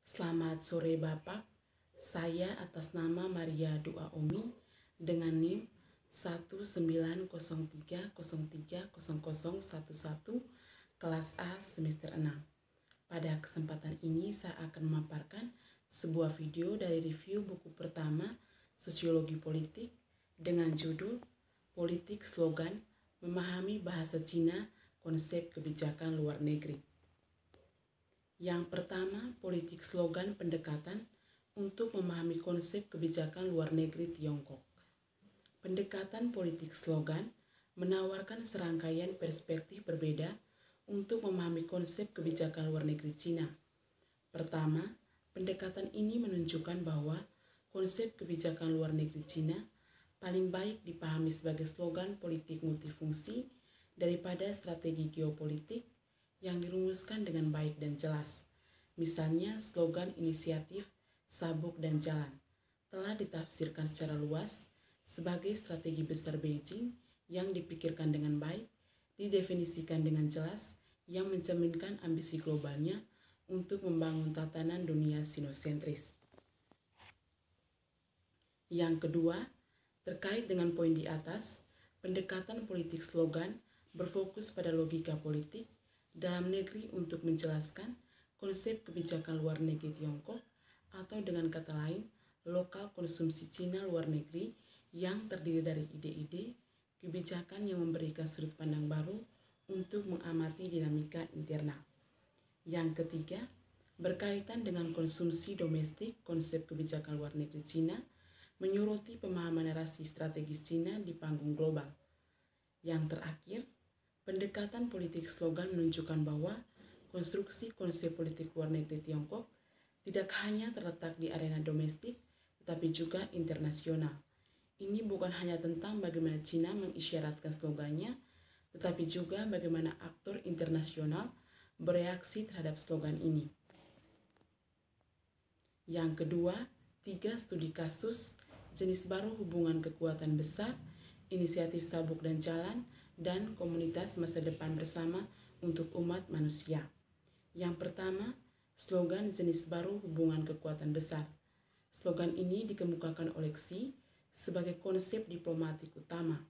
Selamat sore Bapak, saya atas nama Maria Dua Omi dengan NIM 19030300011 kelas A semester 6. Pada kesempatan ini saya akan memaparkan sebuah video dari review buku pertama Sosiologi Politik dengan judul Politik Slogan Memahami Bahasa Cina Konsep Kebijakan Luar Negeri. Yang pertama, politik slogan pendekatan untuk memahami konsep kebijakan luar negeri Tiongkok. Pendekatan politik slogan menawarkan serangkaian perspektif berbeda untuk memahami konsep kebijakan luar negeri Cina. Pertama, pendekatan ini menunjukkan bahwa konsep kebijakan luar negeri Cina paling baik dipahami sebagai slogan politik multifungsi daripada strategi geopolitik yang dirumuskan dengan baik dan jelas. Misalnya slogan inisiatif Sabuk dan Jalan telah ditafsirkan secara luas sebagai strategi besar Beijing yang dipikirkan dengan baik, didefinisikan dengan jelas yang mencerminkan ambisi globalnya untuk membangun tatanan dunia sinosentris. Yang kedua, terkait dengan poin di atas, pendekatan politik slogan berfokus pada logika politik dalam negeri untuk menjelaskan konsep kebijakan luar negeri Tiongkok atau dengan kata lain, lokal konsumsi Cina luar negeri yang terdiri dari ide-ide kebijakan yang memberikan sudut pandang baru untuk mengamati dinamika internal. Yang ketiga, berkaitan dengan konsumsi domestik konsep kebijakan luar negeri Cina menyoroti pemahaman narasi strategis Cina di panggung global. Yang terakhir, pendekatan politik slogan menunjukkan bahwa konstruksi konsep politik luar negeri Tiongkok tidak hanya terletak di arena domestik, tetapi juga internasional. Ini bukan hanya tentang bagaimana Cina mengisyaratkan slogannya, tetapi juga bagaimana aktor internasional bereaksi terhadap slogan ini. Yang kedua, 3 studi kasus jenis baru hubungan kekuatan besar, inisiatif Sabuk dan Jalan, dan komunitas masa depan bersama untuk umat manusia. Yang pertama, slogan jenis baru hubungan kekuatan besar. Slogan ini dikemukakan oleh Xi sebagai konsep diplomatik utama.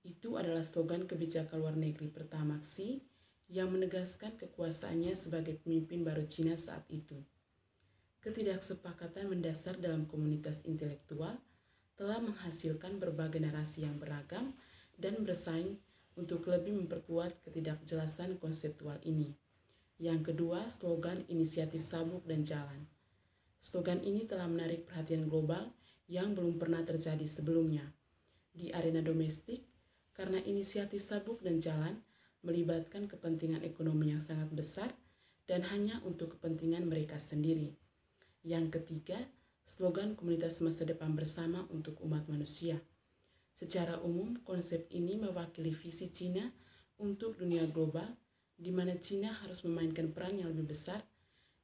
Itu adalah slogan kebijakan luar negeri pertama Xi yang menegaskan kekuasaannya sebagai pemimpin baru Cina saat itu. Ketidaksepakatan mendasar dalam komunitas intelektual telah menghasilkan berbagai narasi yang beragam dan bersaing untuk lebih memperkuat ketidakjelasan konseptual ini. Yang kedua, slogan inisiatif Sabuk dan Jalan. Slogan ini telah menarik perhatian global yang belum pernah terjadi sebelumnya. Di arena domestik, karena inisiatif Sabuk dan Jalan melibatkan kepentingan ekonomi yang sangat besar dan hanya untuk kepentingan mereka sendiri. Yang ketiga, slogan komunitas masa depan bersama untuk umat manusia. Secara umum, konsep ini mewakili visi Cina untuk dunia global, di mana Cina harus memainkan peran yang lebih besar,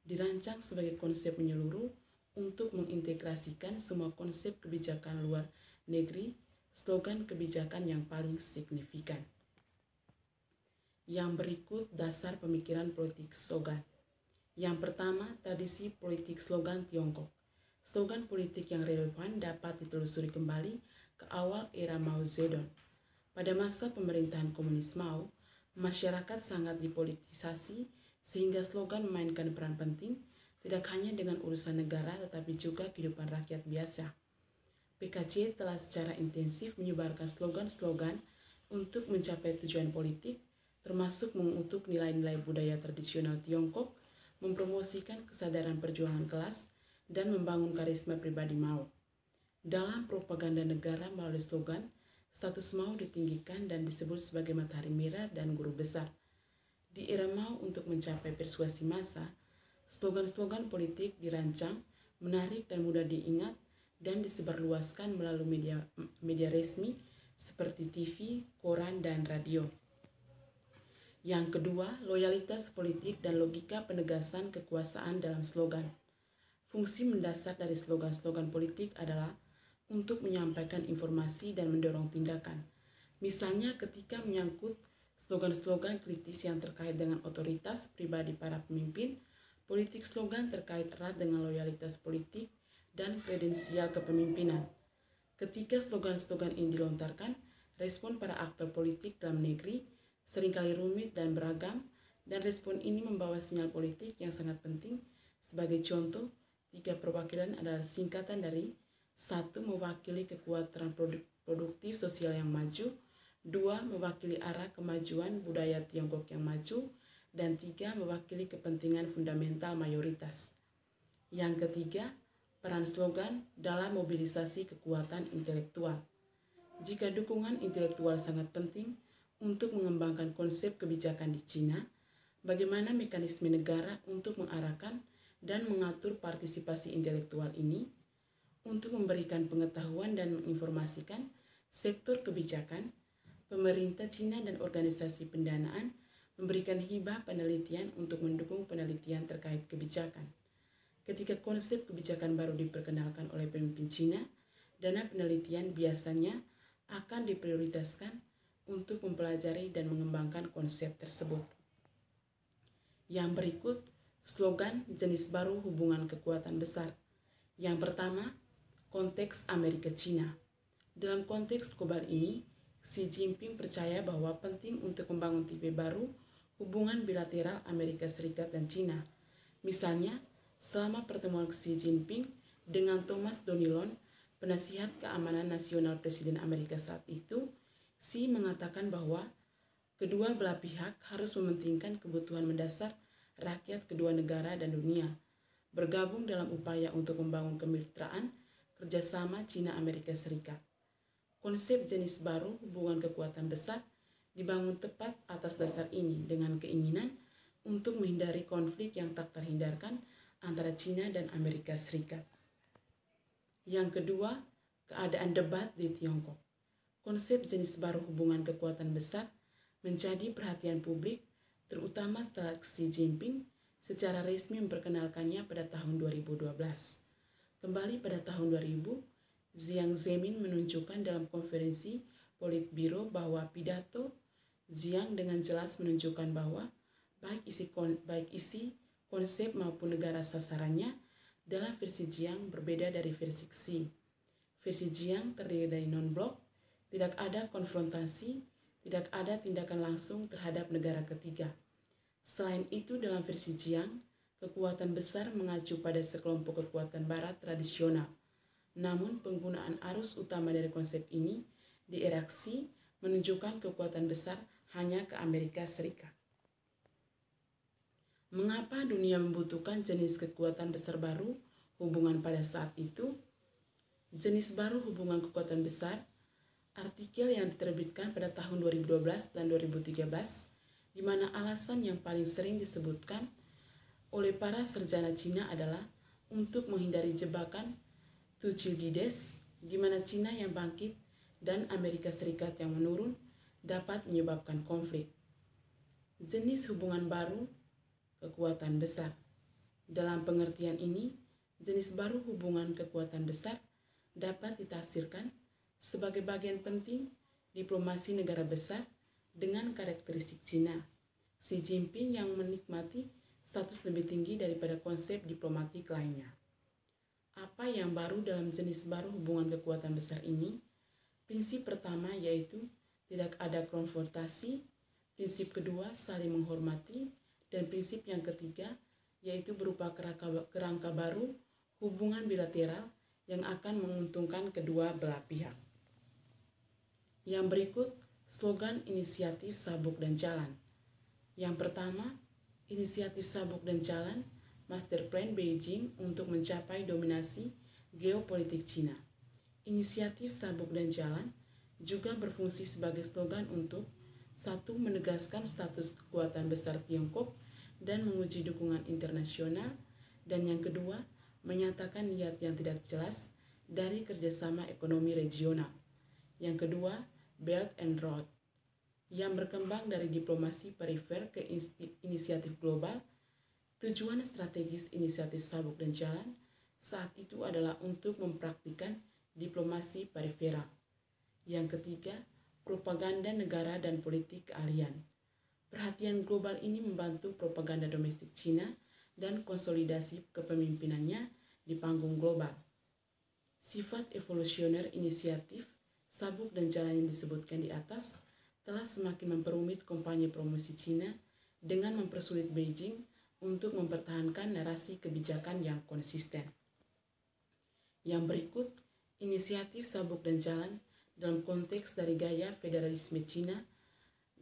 dirancang sebagai konsep menyeluruh untuk mengintegrasikan semua konsep kebijakan luar negeri, slogan kebijakan yang paling signifikan. Yang berikut dasar pemikiran politik slogan. Yang pertama, tradisi politik slogan Tiongkok. Slogan politik yang relevan dapat ditelusuri kembali ke awal era Mao Zedong. Pada masa pemerintahan komunis Mao, masyarakat sangat dipolitisasi sehingga slogan memainkan peran penting tidak hanya dengan urusan negara tetapi juga kehidupan rakyat biasa. PKC telah secara intensif menyebarkan slogan-slogan untuk mencapai tujuan politik, termasuk mengutuk nilai-nilai budaya tradisional Tiongkok, mempromosikan kesadaran perjuangan kelas, dan membangun karisma pribadi Mao. Dalam propaganda negara melalui slogan, status Mao ditinggikan dan disebut sebagai matahari merah dan guru besar. Di era Mao untuk mencapai persuasi massa, slogan-slogan politik dirancang, menarik dan mudah diingat dan disebarluaskan melalui media resmi seperti TV, koran, dan radio. Yang kedua, loyalitas politik dan logika penegasan kekuasaan dalam slogan. Fungsi mendasar dari slogan-slogan politik adalah untuk menyampaikan informasi dan mendorong tindakan. Misalnya ketika menyangkut slogan-slogan kritis yang terkait dengan otoritas pribadi para pemimpin, Politik slogan terkait erat dengan loyalitas politik dan kredensial kepemimpinan. Ketika slogan-slogan ini dilontarkan, respon para aktor politik dalam negeri seringkali rumit dan beragam, dan respon ini membawa sinyal politik yang sangat penting. Sebagai contoh, 3 perwakilan adalah singkatan dari 1. Mewakili kekuatan produktif sosial yang maju, 2. Mewakili arah kemajuan budaya Tiongkok yang maju, dan 3. Mewakili kepentingan fundamental mayoritas. Yang ketiga, peran slogan dalam mobilisasi kekuatan intelektual. Jika dukungan intelektual sangat penting untuk mengembangkan konsep kebijakan di Cina, bagaimana mekanisme negara untuk mengarahkan dan mengatur partisipasi intelektual ini untuk memberikan pengetahuan dan menginformasikan sektor kebijakan? Pemerintah Cina dan organisasi pendanaan memberikan hibah penelitian untuk mendukung penelitian terkait kebijakan. Ketika konsep kebijakan baru diperkenalkan oleh pemimpin Cina, dana penelitian biasanya akan diprioritaskan untuk mempelajari dan mengembangkan konsep tersebut. Yang berikut, slogan jenis baru hubungan kekuatan besar. Yang pertama, konteks Amerika-Cina. Dalam konteks global ini, Xi Jinping percaya bahwa penting untuk membangun tipe baru hubungan bilateral Amerika Serikat dan Cina. Misalnya, selama pertemuan Xi Jinping dengan Thomas Donilon, penasihat keamanan nasional Presiden Amerika saat itu, Xi mengatakan bahwa kedua belah pihak harus mementingkan kebutuhan mendasar rakyat kedua negara dan dunia, bergabung dalam upaya untuk membangun kemitraan kerjasama Cina-Amerika Serikat. Konsep jenis baru hubungan kekuatan besar dibangun tepat atas dasar ini dengan keinginan untuk menghindari konflik yang tak terhindarkan antara Cina dan Amerika Serikat. Yang kedua, keadaan debat di Tiongkok. Konsep jenis baru hubungan kekuatan besar menjadi perhatian publik, terutama setelah Xi Jinping secara resmi memperkenalkannya pada tahun 2012. Kembali pada tahun 2000, Jiang Zemin menunjukkan dalam konferensi Politbiro bahwa pidato Jiang dengan jelas menunjukkan bahwa baik isi konsep maupun negara sasarannya dalam versi Jiang berbeda dari versi Xi. Versi Jiang terdiri dari non-blok, tidak ada konfrontasi, tidak ada tindakan langsung terhadap negara ketiga. Selain itu, dalam versi Jiang, kekuatan besar mengacu pada sekelompok kekuatan barat tradisional. Namun, penggunaan arus utama dari konsep ini di era Xi menunjukkan kekuatan besar hanya ke Amerika Serikat. Mengapa dunia membutuhkan jenis kekuatan besar baru hubungan pada saat itu? Jenis baru hubungan kekuatan besar, artikel yang diterbitkan pada tahun 2012 dan 2013, di mana alasan yang paling sering disebutkan oleh para sarjana Cina adalah untuk menghindari jebakan Thucydides, di mana Cina yang bangkit dan Amerika Serikat yang menurun dapat menyebabkan konflik. Jenis hubungan baru kekuatan besar. Dalam pengertian ini, jenis baru hubungan kekuatan besar dapat ditafsirkan sebagai bagian penting diplomasi negara besar dengan karakteristik Cina. Xi Jinping yang menikmati status lebih tinggi daripada konsep diplomatik lainnya. Apa yang baru dalam jenis baru hubungan kekuatan besar ini? Prinsip pertama yaitu tidak ada konfrontasi, prinsip kedua saling menghormati, dan prinsip yang ketiga yaitu berupa kerangka baru hubungan bilateral yang akan menguntungkan kedua belah pihak. Yang berikut, slogan inisiatif Sabuk dan Jalan. Yang pertama, inisiatif Sabuk dan Jalan, Master Plan Beijing untuk mencapai dominasi geopolitik Cina. Inisiatif Sabuk dan Jalan juga berfungsi sebagai slogan untuk 1. Menegaskan status kekuatan besar Tiongkok dan menguji dukungan internasional, dan yang kedua, menyatakan niat yang tidak jelas dari kerjasama ekonomi regional. Yang kedua, Belt and Road, yang berkembang dari diplomasi perifer ke inisiatif global. Tujuan strategis inisiatif Sabuk dan Jalan saat itu adalah untuk mempraktikkan diplomasi periferal. Yang ketiga, propaganda negara dan politik keahlian. Perhatian global ini membantu propaganda domestik Cina dan konsolidasi kepemimpinannya di panggung global. Sifat evolusioner inisiatif, sabuk dan jalan yang disebutkan di atas telah semakin memperumit kampanye promosi Cina dengan mempersulit Beijing untuk mempertahankan narasi kebijakan yang konsisten. Yang berikut, inisiatif sabuk dan jalan dalam konteks dari gaya federalisme Cina.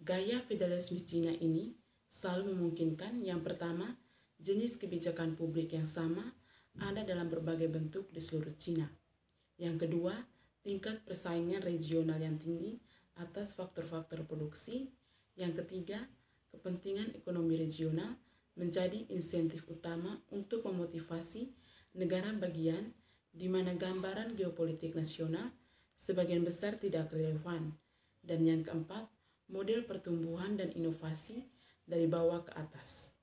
Gaya federalisme Cina ini selalu memungkinkan yang pertama, jenis kebijakan publik yang sama ada dalam berbagai bentuk di seluruh Cina. Yang kedua, tingkat persaingan regional yang tinggi atas faktor-faktor produksi. Yang ketiga, kepentingan ekonomi regional menjadi insentif utama untuk memotivasi negara bagian di mana gambaran geopolitik nasional sebagian besar tidak relevan. Dan yang keempat, model pertumbuhan dan inovasi dari bawah ke atas.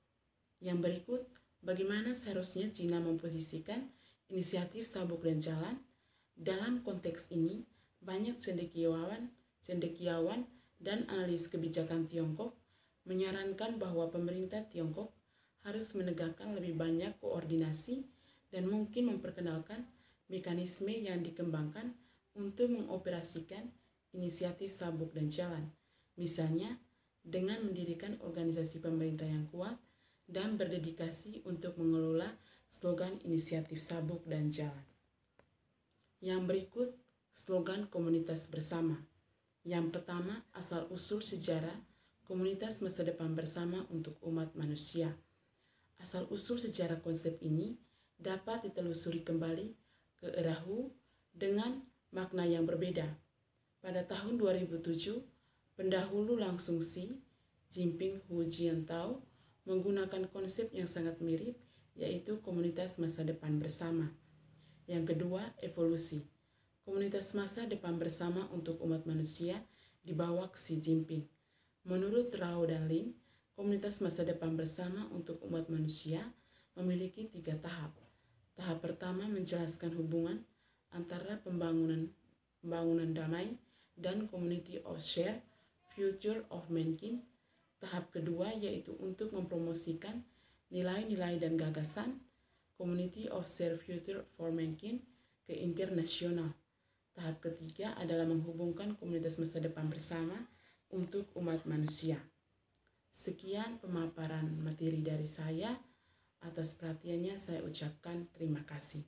Yang berikut, bagaimana seharusnya Cina memposisikan inisiatif sabuk dan jalan. Dalam konteks ini, banyak cendekiawan dan analis kebijakan Tiongkok menyarankan bahwa pemerintah Tiongkok harus menegakkan lebih banyak koordinasi dan mungkin memperkenalkan mekanisme yang dikembangkan untuk mengoperasikan inisiatif sabuk dan jalan, misalnya dengan mendirikan organisasi pemerintah yang kuat dan berdedikasi untuk mengelola slogan inisiatif sabuk dan jalan. Yang berikut, slogan komunitas bersama. Yang pertama, asal-usul sejarah komunitas masa depan bersama untuk umat manusia. Asal-usul sejarah konsep ini dapat ditelusuri kembali ke Erahu dengan makna yang berbeda. Pada tahun 2007, pendahulu langsung Xi Jinping Hu Jintao menggunakan konsep yang sangat mirip, yaitu komunitas masa depan bersama. Yang kedua, evolusi. Komunitas masa depan bersama untuk umat manusia di bawah Xi Jinping. Menurut Rao dan Lin, komunitas masa depan bersama untuk umat manusia memiliki 3 tahap. Tahap pertama menjelaskan hubungan antara pembangunan damai dan community of share future of mankind. Tahap kedua yaitu untuk mempromosikan nilai-nilai dan gagasan community of share future for mankind ke internasional. Tahap ketiga adalah menghubungkan komunitas masa depan bersama untuk umat manusia. Sekian pemaparan materi dari saya. Atas perhatiannya saya ucapkan terima kasih.